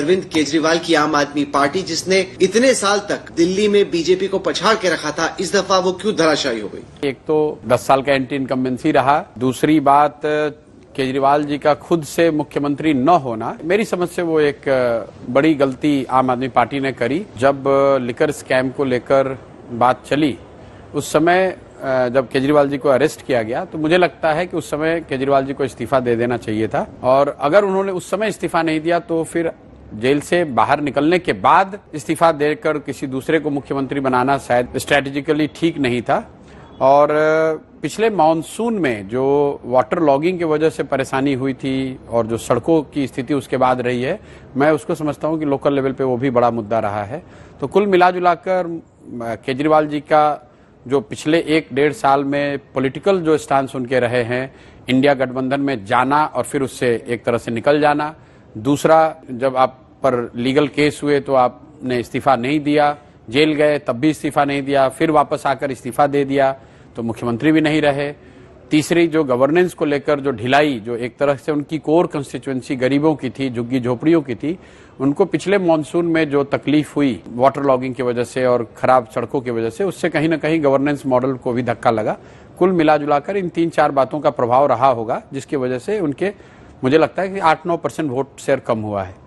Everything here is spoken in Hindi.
अरविंद केजरीवाल की आम आदमी पार्टी, जिसने इतने साल तक दिल्ली में बीजेपी को पछाड़ के रखा था, इस दफा वो क्यों धराशायी हो गई? एक तो 10 साल का एंटी इनकम्बेंसी रहा, दूसरी बात केजरीवाल जी का खुद से मुख्यमंत्री न होना। मेरी समझ से वो एक बड़ी गलती आम आदमी पार्टी ने करी। जब लिकर स्कैम को लेकर बात चली, उस समय जब केजरीवाल जी को अरेस्ट किया गया, तो मुझे लगता है कि उस समय केजरीवाल जी को इस्तीफा दे देना चाहिए था। और अगर उन्होंने उस समय इस्तीफा नहीं दिया तो फिर जेल से बाहर निकलने के बाद इस्तीफा देकर किसी दूसरे को मुख्यमंत्री बनाना शायद स्ट्रैटेजिकली ठीक नहीं था। और पिछले मॉनसून में जो वाटर लॉगिंग की वजह से परेशानी हुई थी और जो सड़कों की स्थिति उसके बाद रही है, मैं उसको समझता हूं कि लोकल लेवल पे वो भी बड़ा मुद्दा रहा है। तो कुल मिलाजुलाकर केजरीवाल जी का जो पिछले 1-1.5 साल में पॉलिटिकल जो स्टांस उनके रहे हैं, इंडिया गठबंधन में जाना और फिर उससे एक तरह से निकल जाना, दूसरा जब आप पर लीगल केस हुए तो आपने इस्तीफा नहीं दिया, जेल गए तब भी इस्तीफा नहीं दिया, फिर वापस आकर इस्तीफा दे दिया तो मुख्यमंत्री भी नहीं रहे, तीसरी जो गवर्नेंस को लेकर जो ढिलाई, जो एक तरह से उनकी कोर कंस्टिट्यूएंसी गरीबों की थी, झुग्गी झोपड़ियों की थी, उनको पिछले मॉनसून में जो तकलीफ हुई वाटर लॉगिंग की वजह से और खराब सड़कों की वजह से, उससे कहीं ना कहीं गवर्नेंस मॉडल को भी धक्का लगा। कुल मिलाजुलाकर इन 3-4 बातों का प्रभाव रहा होगा, जिसकी वजह से उनके मुझे लगता है कि 8-9% वोट शेयर कम हुआ है।